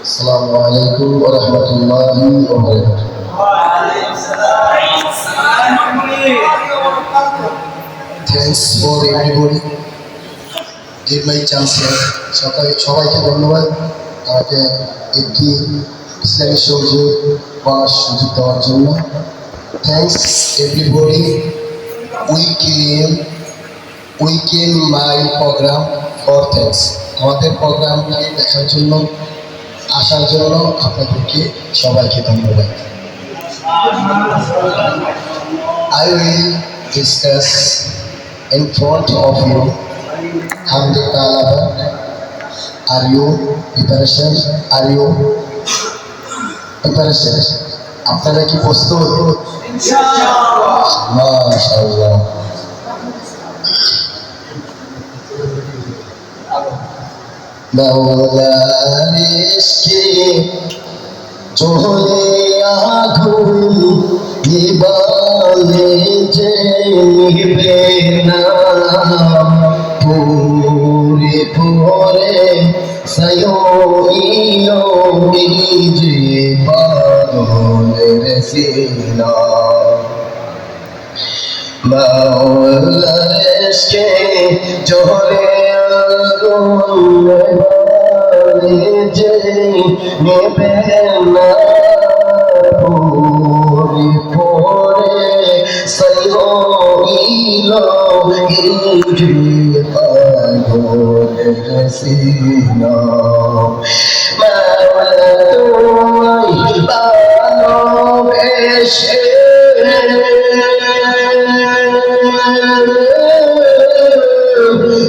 আসসালামু আলাইকুম ওয়া রাহমাতুল্লাহি ওয়া বারাকাতুহু। Thanks for everybody. Dear my chancellor, সবাইকে ধন্যবাদ আমাকে একটি ইসলামী সহযোগ পাওয়ার সুযোগ দেওয়ার জন্য। Thanks everybody. We came my program for thanks. আমাদের প্রোগ্রামটি দেখার জন্য আসার জন্য আপনাদেরকে সবাইকে ধন্যবাদ। I will discuss in front of you Hamdi Talaba. Are you preparation? Are you preparation? আপনারা কি প্রস্তুত? মাশাআল্লাহ। মাওলার ইশকে চলে আগুন নিবালে যে নিবে না পুরে পুরে সয়োইলো নিজে পাগলের সিনা মাওলার ইশকে চলে আগুন যে নিবে না পুরে পুরে সয়োইলো নিজে পাগলের সিনা মাওলা তোমায় ভালোবেসে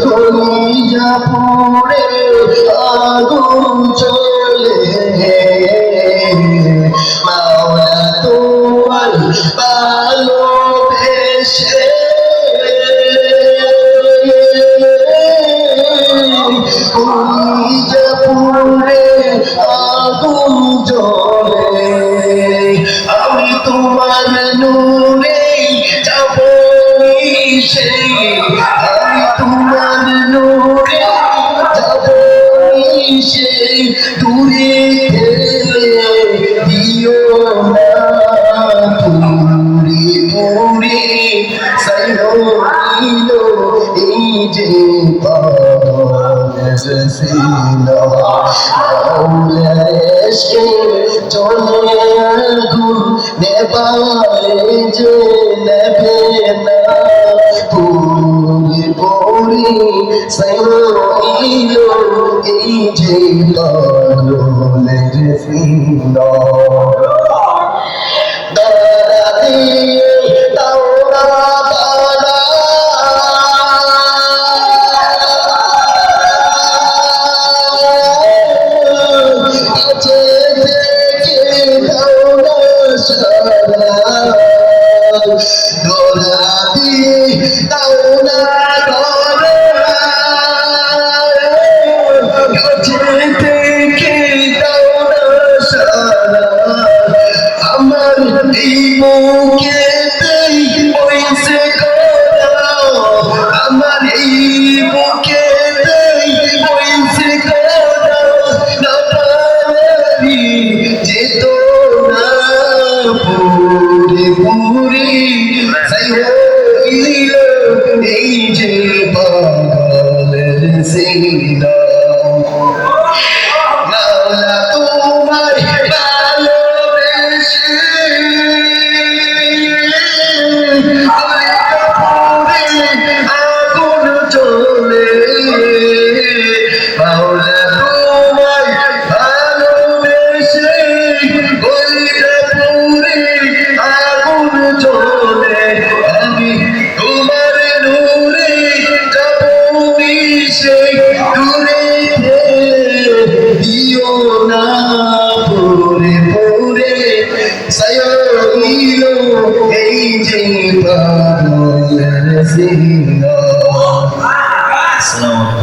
কলিজা পুড়ে আগুন জ্বলে মাওলা তোমায় ভালোবেসে কলিজা পুড়ে আগুন জ্বলে আমি তোমার নূরে যাব মিশে আমি তোমার নূরে যাব মিশে দূরে ঠেলে দিও না পুরি পুরি সাইলো এই যে পাগলের সিনা মাওলার ইশকে চলে আগুন নেবালে যে নেবে না পুরি পুরি সাইলো এই যে পাগলের সিনা দাদা দিয়ে দাওরা বালা কাছে থেকে দাওরা সারা দোলা দিয়ে দাওরা কাছে থেকে দাওরা সারা আমার এই বুকেতেই বইছে খোদা আমার এই বুকেতেই বইছে খোদা না পারি যেত না পুরে পুরে সাই হইল এই যে পাগলের সিনা মাওলা তোমার ভালোবেসে আগুন জ্বলে মাওলা তোমার ভালোবেসে গলিটা পুরে আগুন জ্বলে আমি তোমার নূরে যাব মিশে দূরে দিও না পুরে পুরে সাইলো এই যে পাগলের সিনা। আসসালামু আলাইকুম।